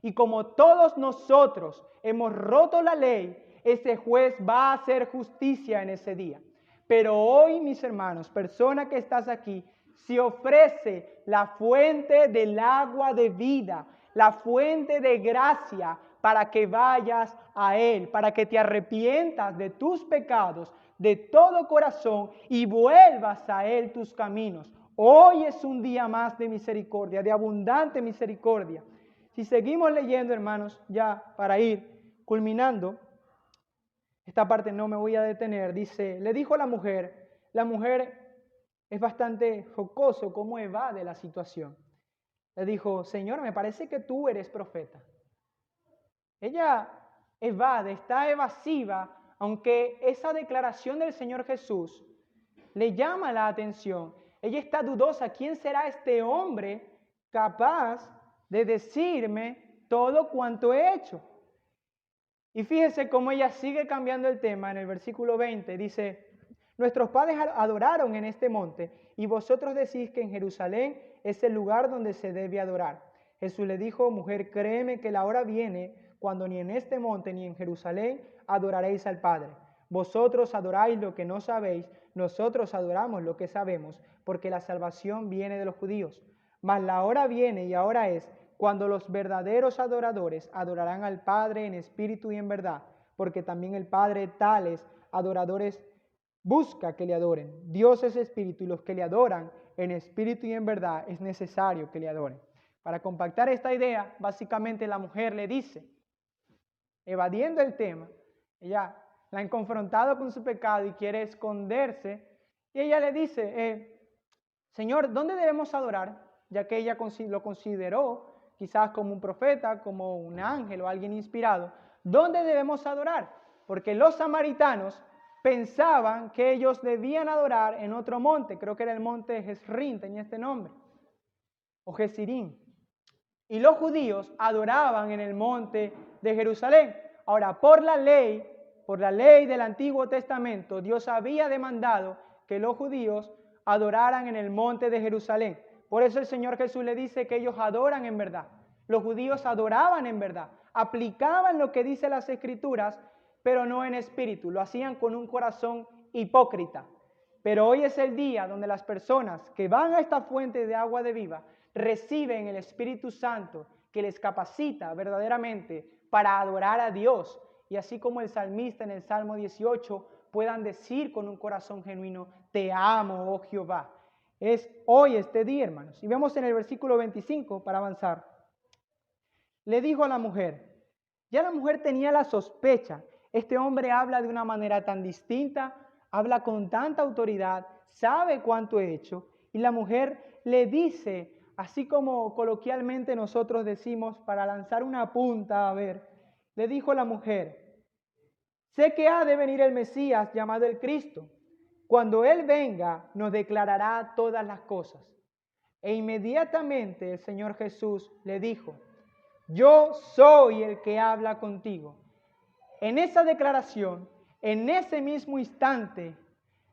S1: Y como todos nosotros hemos roto la ley, ese juez va a hacer justicia en ese día. Pero hoy, mis hermanos, persona que estás aquí, se ofrece la fuente del agua de vida, la fuente de gracia para que vayas a Él, para que te arrepientas de tus pecados de todo corazón y vuelvas a Él tus caminos. Hoy es un día más de misericordia, de abundante misericordia. Si seguimos leyendo, hermanos, ya para ir culminando, esta parte no me voy a detener, dice, le dijo la mujer es bastante jocoso cómo evade la situación. Le dijo, Señor, me parece que tú eres profeta. Ella evade, está evasiva, aunque esa declaración del Señor Jesús le llama la atención. Ella está dudosa, ¿quién será este hombre capaz de decirme todo cuanto he hecho? Y fíjese cómo ella sigue cambiando el tema en el versículo 20. Dice, nuestros padres adoraron en este monte y vosotros decís que en Jerusalén es el lugar donde se debe adorar. Jesús le dijo, mujer, créeme que la hora viene cuando ni en este monte ni en Jerusalén adoraréis al Padre. Vosotros adoráis lo que no sabéis, nosotros adoramos lo que sabemos, porque la salvación viene de los judíos. Mas la hora viene y ahora es cuando los verdaderos adoradores adorarán al Padre en espíritu y en verdad, porque también el Padre tales adoradores busca que le adoren. Dios es espíritu y los que le adoran en espíritu y en verdad es necesario que le adoren. Para compactar esta idea, básicamente la mujer le dice, evadiendo el tema, ella la han confrontado con su pecado y quiere esconderse, y ella le dice, Señor, ¿dónde debemos adorar? Ya que ella lo consideró quizás como un profeta, como un ángel o alguien inspirado. ¿Dónde debemos adorar? Porque los samaritanos pensaban que ellos debían adorar en otro monte, creo que era el monte Jezrín, tenía este nombre, o Gezirín. y los judíos adoraban en el monte de Jerusalén. Ahora, por la ley del Antiguo Testamento, Dios había demandado que los judíos adoraran en el monte de Jerusalén. Por eso el Señor Jesús le dice que ellos adoran en verdad. Los judíos adoraban en verdad, aplicaban lo que dice las Escrituras, pero no en espíritu, lo hacían con un corazón hipócrita. Pero hoy es el día donde las personas que van a esta fuente de agua de vida reciben el Espíritu Santo que les capacita verdaderamente para adorar a Dios. Y así como el salmista en el Salmo 18 puedan decir con un corazón genuino, te amo, oh Jehová. Es hoy este día, hermanos. Y vemos en el versículo 25 para avanzar. Le dijo a la mujer, ya la mujer tenía la sospecha, este hombre habla de una manera tan distinta, habla con tanta autoridad, sabe cuánto he hecho, y la mujer le dice, así como coloquialmente nosotros decimos para lanzar una punta, a ver, le dijo la mujer, sé que ha de venir el Mesías llamado el Cristo. Cuando Él venga, nos declarará todas las cosas. E inmediatamente el Señor Jesús le dijo, yo soy el que habla contigo. En esa declaración, en ese mismo instante,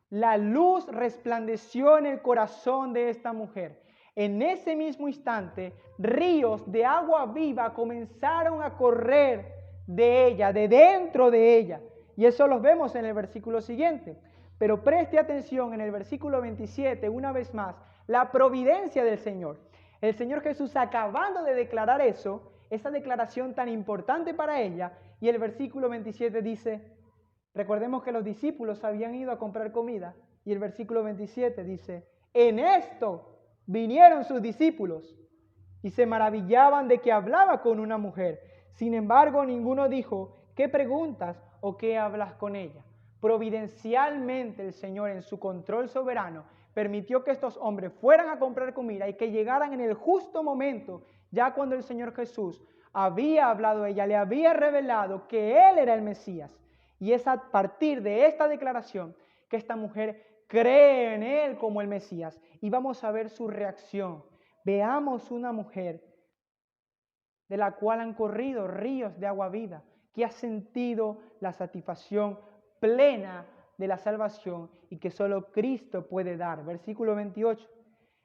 S1: la luz resplandeció en el corazón de esta mujer. En ese mismo instante, ríos de agua viva comenzaron a correr de ella, de dentro de ella. Y eso lo vemos en el versículo siguiente. Pero preste atención en el versículo 27, una vez más, la providencia del Señor. El Señor Jesús acabando de declarar eso, esa declaración tan importante para ella, y el versículo 27 dice, recordemos que los discípulos habían ido a comprar comida, y el versículo 27 dice, en esto vinieron sus discípulos, y se maravillaban de que hablaba con una mujer. Sin embargo, ninguno dijo, ¿qué preguntas o qué hablas con ella? Providencialmente el Señor, en su control soberano, permitió que estos hombres fueran a comprar comida y que llegaran en el justo momento, ya cuando el Señor Jesús había hablado a ella, le había revelado que Él era el Mesías. Y es a partir de esta declaración que esta mujer cree en Él como el Mesías. Y vamos a ver su reacción. Veamos una mujer de la cual han corrido ríos de agua viva, que ha sentido la satisfacción plena de la salvación y que solo Cristo puede dar. Versículo 28.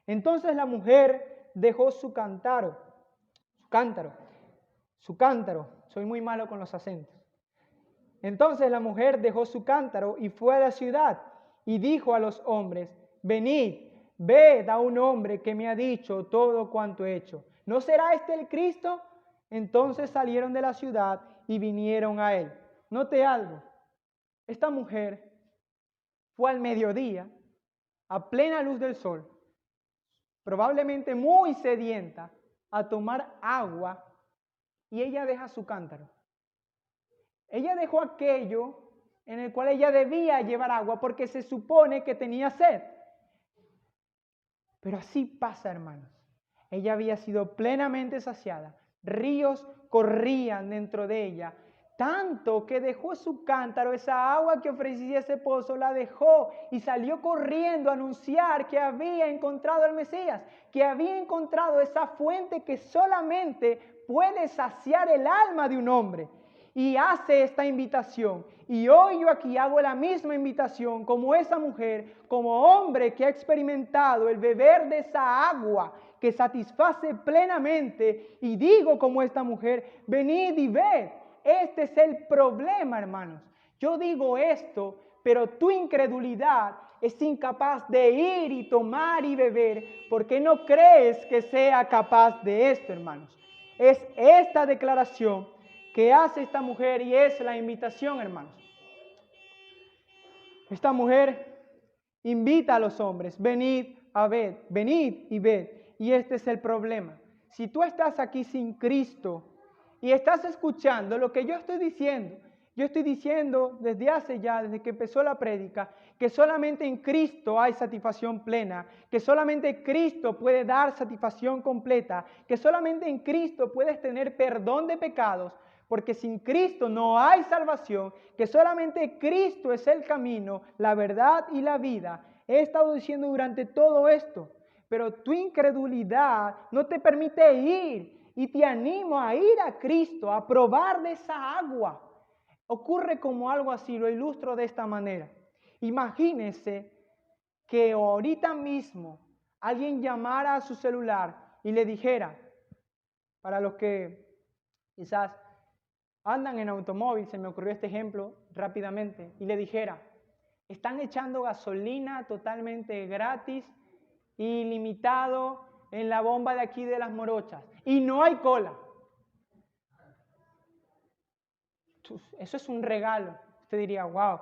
S1: Entonces la mujer dejó su cántaro, soy muy malo con los acentos. Entonces la mujer dejó su cántaro y fue a la ciudad y dijo a los hombres, venid, ved a un hombre que me ha dicho todo cuanto he hecho. ¿No será este el Cristo? Entonces salieron de la ciudad y vinieron a él. Note algo, esta mujer fue al mediodía, a plena luz del sol, probablemente muy sedienta, a tomar agua, y ella deja su cántaro. Ella dejó aquello en el cual ella debía llevar agua porque se supone que tenía sed. Pero así pasa, hermanos. Ella había sido plenamente saciada. Ríos corrían dentro de ella, tanto que dejó su cántaro, esa agua que ofrecía ese pozo, la dejó y salió corriendo a anunciar que había encontrado al Mesías, que había encontrado esa fuente que solamente puede saciar el alma de un hombre. Y hace esta invitación. Y hoy yo aquí hago la misma invitación como esa mujer, como hombre que ha experimentado el beber de esa agua que satisface plenamente. Y digo como esta mujer, venid y ved. Este es el problema, hermanos. Yo digo esto, pero tu incredulidad es incapaz de ir y tomar y beber porque no crees que sea capaz de esto, hermanos. Es esta declaración que hace esta mujer y es la invitación, hermanos. Esta mujer invita a los hombres, venid a ver, venid y ved. Y este es el problema. Si tú estás aquí sin Cristo y estás escuchando lo que yo estoy diciendo desde que empezó la prédica, que solamente en Cristo hay satisfacción plena, que solamente Cristo puede dar satisfacción completa, que solamente en Cristo puedes tener perdón de pecados, porque sin Cristo no hay salvación, que solamente Cristo es el camino, la verdad y la vida. He estado diciendo durante todo esto, pero tu incredulidad no te permite ir y te animo a ir a Cristo, a probar de esa agua. Ocurre como algo así, lo ilustro de esta manera. Imagínense que ahorita mismo alguien llamara a su celular y le dijera, para los que quizás andan en automóvil, se me ocurrió este ejemplo rápidamente, y le dijera, están echando gasolina totalmente gratis, ilimitado en la bomba de aquí de Las Morochas, y no hay cola. Eso es un regalo. Usted diría, wow.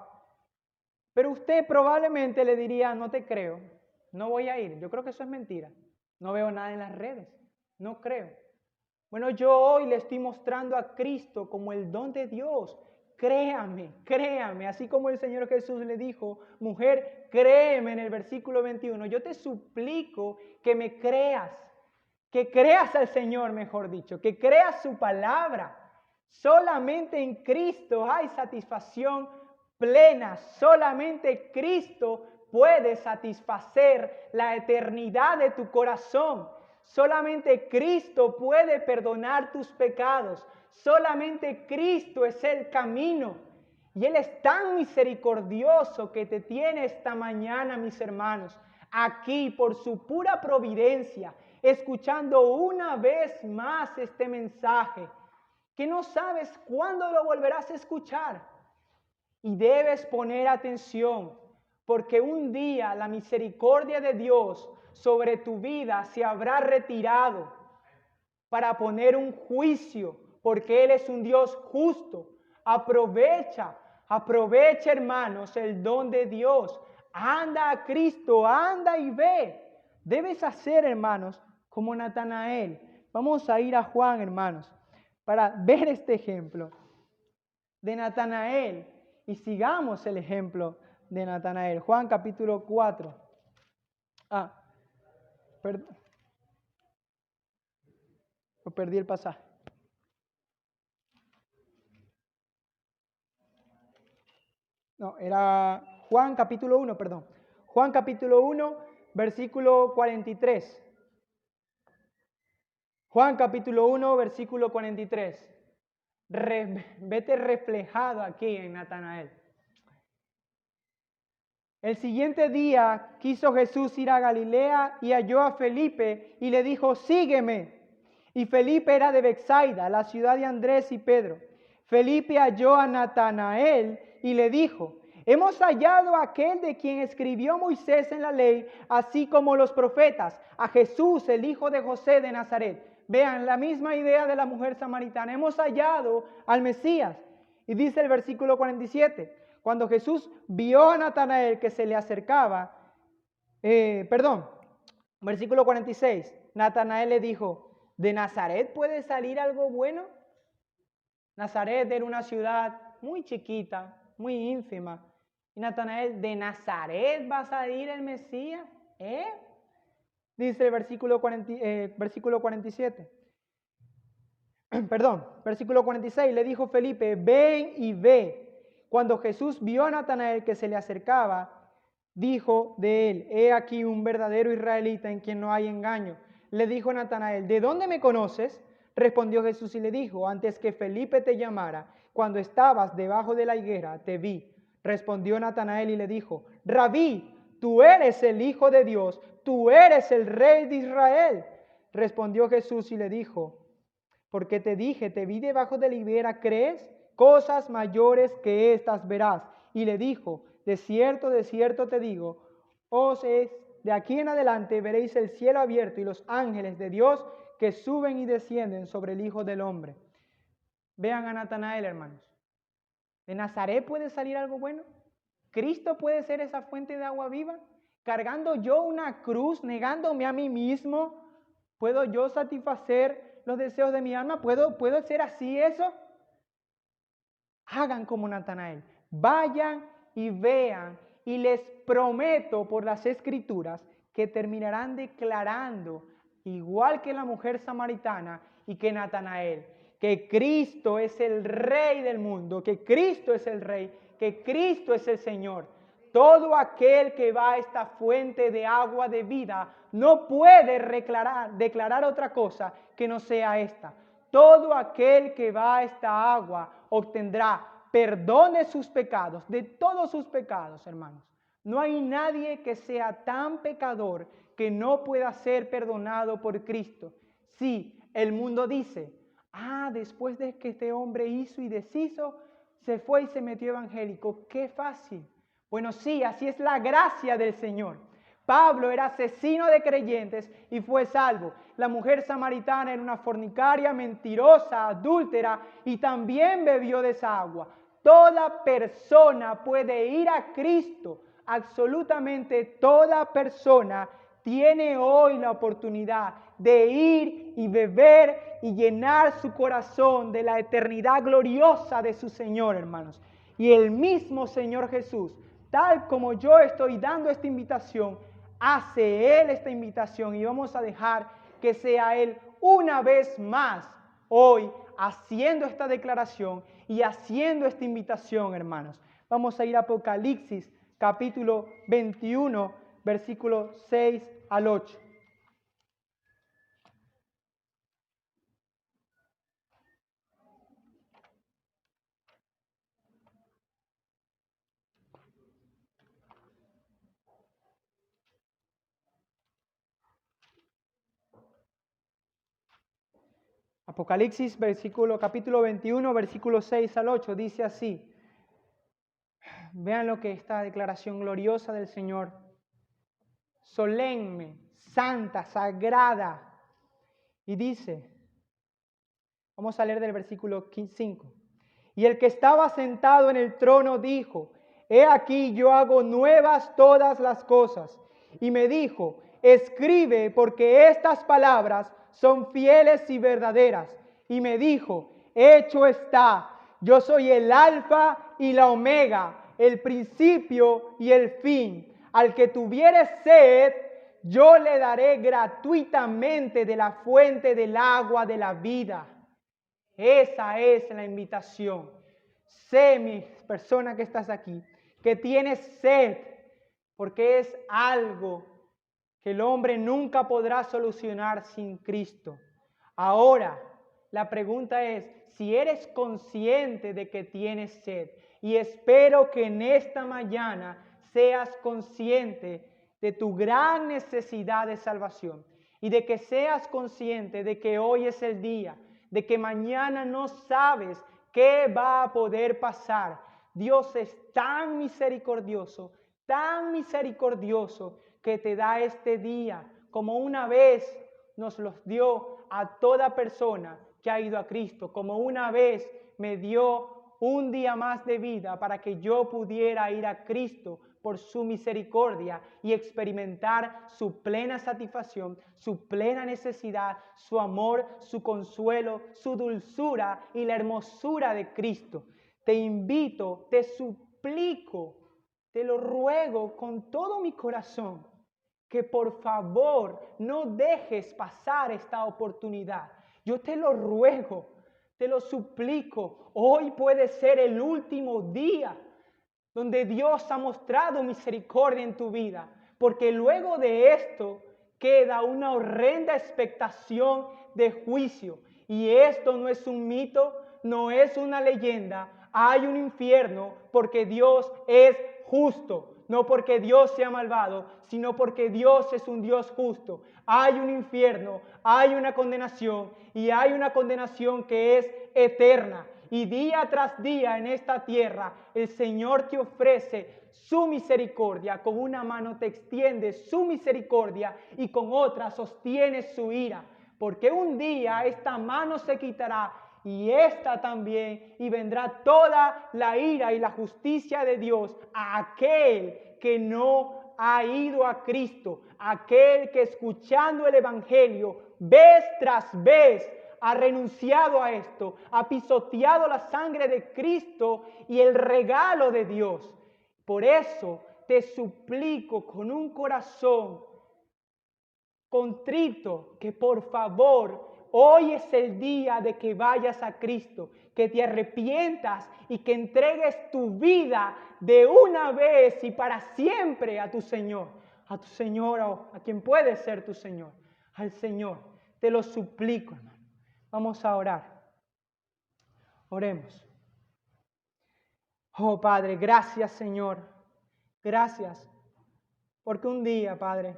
S1: Pero usted probablemente le diría, no te creo, no voy a ir. Yo creo que eso es mentira. No veo nada en las redes, no creo. Bueno, yo hoy le estoy mostrando a Cristo como el don de Dios. Créame, créame, así como el Señor Jesús le dijo, mujer, créeme en el versículo 21. Yo te suplico que me creas, que creas al Señor, mejor dicho, que creas su palabra. Solamente en Cristo hay satisfacción plena. Solamente Cristo puede satisfacer la eternidad de tu corazón. Solamente Cristo puede perdonar tus pecados. Solamente Cristo es el camino. Y Él es tan misericordioso que te tiene esta mañana, mis hermanos, aquí por su pura providencia, escuchando una vez más este mensaje, que no sabes cuándo lo volverás a escuchar. Y debes poner atención, porque un día la misericordia de Dios sobre tu vida se habrá retirado para poner un juicio, porque Él es un Dios justo. Aprovecha, hermanos, el don de Dios. Anda a Cristo, anda y ve. Debes hacer, hermanos, como Natanael. Vamos a ir a Juan, hermanos, para ver este ejemplo de Natanael y sigamos el ejemplo de Natanael. Juan capítulo 4. Perdí el pasaje. No, era Juan capítulo 1, perdón. Juan capítulo 1, versículo 43. Juan capítulo 1, versículo 43. Vete reflejado aquí en Natanael. El siguiente día quiso Jesús ir a Galilea y halló a Felipe y le dijo, sígueme. Y Felipe era de Betsaida, la ciudad de Andrés y Pedro. Felipe halló a Natanael y le dijo, hemos hallado a aquel de quien escribió Moisés en la ley, así como los profetas, a Jesús, el hijo de José de Nazaret. Vean, la misma idea de la mujer samaritana. Hemos hallado al Mesías. Y dice el versículo 47, cuando Jesús vio a Natanael que se le acercaba, versículo 46, Natanael le dijo, ¿de Nazaret puede salir algo bueno? Nazaret era una ciudad muy chiquita, muy ínfima. Y Natanael, ¿de Nazaret va a salir el Mesías? Dice el versículo 47. Versículo 46, le dijo Felipe, ven y ve. Cuando Jesús vio a Natanael que se le acercaba, dijo de él, he aquí un verdadero israelita en quien no hay engaño. Le dijo Natanael, ¿de dónde me conoces? Respondió Jesús y le dijo, antes que Felipe te llamara, cuando estabas debajo de la higuera, te vi. Respondió Natanael y le dijo, Rabí, tú eres el Hijo de Dios, tú eres el Rey de Israel. Respondió Jesús y le dijo, porque te dije, te vi debajo de la higuera, ¿crees? Cosas mayores que estas verás. Y le dijo, de cierto te digo, de aquí en adelante veréis el cielo abierto y los ángeles de Dios que suben y descienden sobre el Hijo del Hombre. Vean a Natanael, hermanos. ¿De Nazaret puede salir algo bueno? ¿Cristo puede ser esa fuente de agua viva? ¿Cargando yo una cruz, negándome a mí mismo, puedo yo satisfacer los deseos de mi alma? ¿Puedo ser así eso? Hagan como Natanael. Vayan y vean. Y les prometo por las Escrituras que terminarán declarando, igual que la mujer samaritana y que Natanael, que Cristo es el Rey del mundo, que Cristo es el Rey, que Cristo es el Señor. Todo aquel que va a esta fuente de agua de vida no puede declarar otra cosa que no sea esta. Todo aquel que va a esta agua obtendrá perdón de sus pecados, de todos sus pecados, hermanos. No hay nadie que sea tan pecador que no pueda ser perdonado por Cristo. Sí, el mundo dice, después de que este hombre hizo y deshizo, se fue y se metió evangélico. ¡Qué fácil! Bueno, sí, así es la gracia del Señor. Pablo era asesino de creyentes y fue salvo. La mujer samaritana era una fornicaria, mentirosa, adúltera y también bebió de esa agua. Toda persona puede ir a Cristo. Absolutamente toda persona tiene hoy la oportunidad de ir y beber y llenar su corazón de la eternidad gloriosa de su Señor, hermanos. Y el mismo Señor Jesús, tal como yo estoy dando esta invitación, hace Él esta invitación y vamos a dejar que sea Él una vez más hoy haciendo esta declaración y haciendo esta invitación, hermanos. Vamos a ir a Apocalipsis capítulo 21, versículos 6 al 8. Apocalipsis capítulo 21, versículos 6 al 8, dice así. Vean lo que esta declaración gloriosa del Señor, solemne, santa, sagrada, y dice, vamos a leer del versículo 5. Y el que estaba sentado en el trono dijo, he aquí yo hago nuevas todas las cosas. Y me dijo, escribe porque estas palabras son fieles y verdaderas. Y me dijo, hecho está, yo soy el alfa y la omega, el principio y el fin. Al que tuviere sed, yo le daré gratuitamente de la fuente del agua de la vida. Esa es la invitación. Sé, mi persona que estás aquí, que tienes sed, porque es algo que el hombre nunca podrá solucionar sin Cristo. Ahora, la pregunta es, si eres consciente de que tienes sed, y espero que en esta mañana seas consciente de tu gran necesidad de salvación, y de que seas consciente de que hoy es el día, de que mañana no sabes qué va a poder pasar. Dios es tan misericordioso que te da este día, como una vez nos los dio a toda persona que ha ido a Cristo, como una vez me dio un día más de vida para que yo pudiera ir a Cristo por su misericordia y experimentar su plena satisfacción, su plena necesidad, su amor, su consuelo, su dulzura y la hermosura de Cristo. Te invito, te suplico, te lo ruego con todo mi corazón, que por favor no dejes pasar esta oportunidad. Yo te lo ruego, te lo suplico. Hoy puede ser el último día donde Dios ha mostrado misericordia en tu vida, porque luego de esto queda una horrenda expectación de juicio. Y esto no es un mito, no es una leyenda. Hay un infierno porque Dios es justo. No porque Dios sea malvado, sino porque Dios es un Dios justo. Hay un infierno, hay una condenación, y hay una condenación que es eterna. Y día tras día en esta tierra el Señor te ofrece su misericordia. Con una mano te extiende su misericordia y con otra sostiene su ira. Porque un día esta mano se quitará y esta también, y vendrá toda la ira y la justicia de Dios a aquel que no ha ido a Cristo, aquel que escuchando el Evangelio vez tras vez ha renunciado a esto, ha pisoteado la sangre de Cristo y el regalo de Dios. Por eso te suplico con un corazón contrito que por favor hoy es el día de que vayas a Cristo, que te arrepientas y que entregues tu vida de una vez y para siempre a tu Señor. a tu Señor, a quien puede ser tu Señor, al Señor. Te lo suplico, hermano. Vamos a orar. Oremos. Oh Padre, gracias Señor. Gracias porque un día, Padre,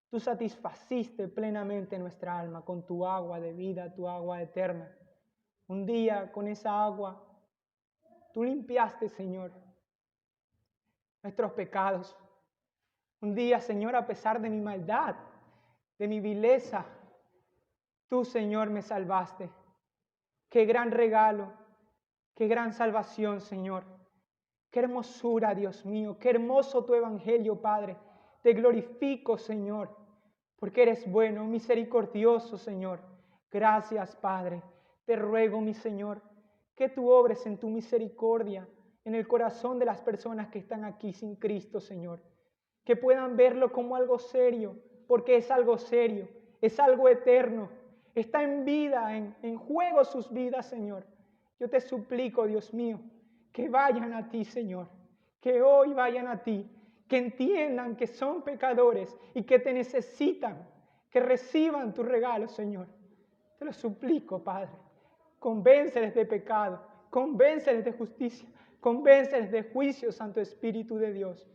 S1: tú satisfaciste plenamente nuestra alma con tu agua de vida, tu agua eterna. Un día con esa agua, tú limpiaste, Señor, nuestros pecados. Un día, Señor, a pesar de mi maldad, de mi vileza, tú, Señor, me salvaste. Qué gran regalo, qué gran salvación, Señor. Qué hermosura, Dios mío, qué hermoso tu evangelio, Padre. Te glorifico, Señor, porque eres bueno, misericordioso, Señor. Gracias, Padre. Te ruego, mi Señor, que tú obres en tu misericordia en el corazón de las personas que están aquí sin Cristo, Señor. Que puedan verlo como algo serio, porque es algo serio, es algo eterno. Está en vida, en juego sus vidas, Señor. Yo te suplico, Dios mío, que vayan a ti, Señor, que hoy vayan a ti, que entiendan que son pecadores y que te necesitan, que reciban tu regalo, Señor. Te lo suplico, Padre. Convénceles de pecado, convénceles de justicia, convénceles de juicio, Santo Espíritu de Dios.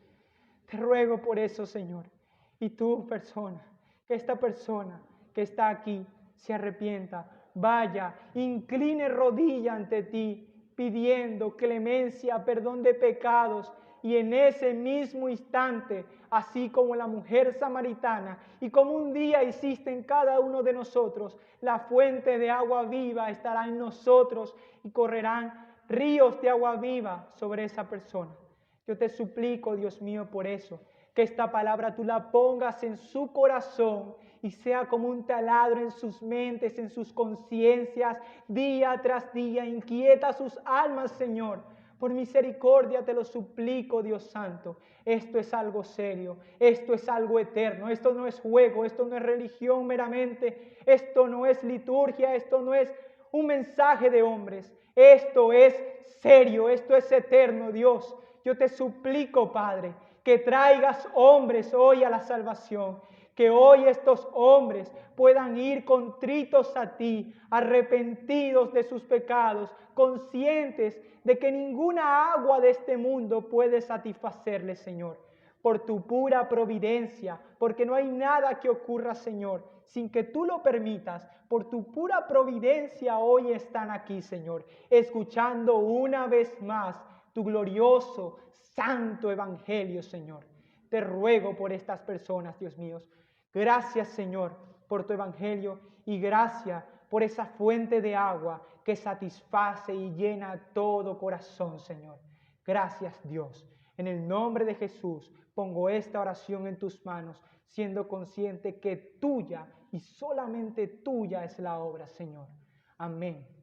S1: Te ruego por eso, Señor. Y tú, persona, que esta persona que está aquí se arrepienta, vaya, incline rodilla ante ti, pidiendo clemencia, perdón de pecados, y en ese mismo instante, así como la mujer samaritana, y como un día hiciste en cada uno de nosotros, la fuente de agua viva estará en nosotros y correrán ríos de agua viva sobre esa persona. Yo te suplico, Dios mío, por eso, que esta palabra tú la pongas en su corazón y sea como un taladro en sus mentes, en sus conciencias, día tras día. Inquieta sus almas, Señor. Por misericordia te lo suplico, Dios Santo. Esto es algo serio, esto es algo eterno, esto no es juego, esto no es religión meramente, esto no es liturgia, esto no es un mensaje de hombres. Esto es serio, esto es eterno, Dios. Yo te suplico, Padre, que traigas hombres hoy a la salvación, que hoy estos hombres puedan ir contritos a ti, arrepentidos de sus pecados, conscientes de que ninguna agua de este mundo puede satisfacerles, Señor. Por tu pura providencia, porque no hay nada que ocurra, Señor, sin que tú lo permitas. Por tu pura providencia hoy están aquí, Señor, escuchando una vez más tu glorioso, santo evangelio, Señor. Te ruego por estas personas, Dios mío. Gracias, Señor, por tu evangelio y gracias por esa fuente de agua que satisface y llena todo corazón, Señor. Gracias, Dios. En el nombre de Jesús pongo esta oración en tus manos, siendo consciente que tuya y solamente tuya es la obra, Señor. Amén.